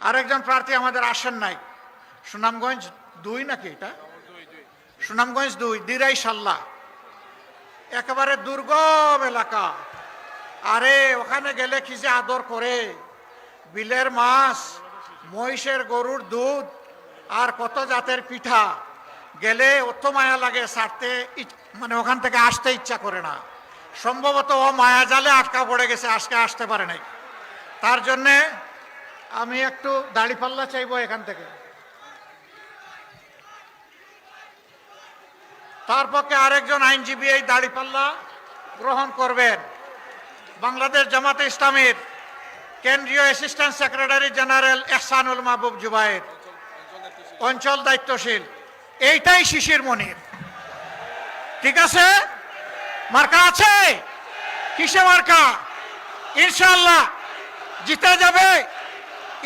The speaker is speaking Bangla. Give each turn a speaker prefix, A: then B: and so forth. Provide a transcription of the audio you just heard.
A: আরেকজন প্রার্থী আমাদের আসেন নাই, সুনামগঞ্জ 2 নাকি এটা, সুনামগঞ্জ 2 দিরাই সাল্লা, একেবারে দুর্গম এলাকা। আরে ওখানে গেলে কি যে আদর করে, বিলের মাছ, মহিষের গরুর দুধ আর কত জাতের পিঠা, গেলে অত মায়া লাগে, ছাড়তে মানে ওখান থেকে আসতে ইচ্ছা করে না। সম্ভবত ও মায়া জালে আটকা পড়ে গেছে, আজকে আসতে পারে নাই। তার জন্যে আমি একটু দাড়িপাল্লা চাইবো এখান থেকে। তার পক্ষে আরেকজন আইনজীবী এই দাড়িপাল্লা গ্রহণ করবেন। বাংলাদেশ জামাতে ইসলামীর কেন্দ্রীয় অ্যাসিস্ট্যান্ট সেক্রেটারি জেনারেল এহসানুল মাহবুব জুবায়ের, অঞ্চল দায়িত্বশীল। এইটাই শিশির মনির, ঠিক আছে? মার্কা আছে? কিসে মার্কা? ইনশাআল্লাহ জিতে যাবে।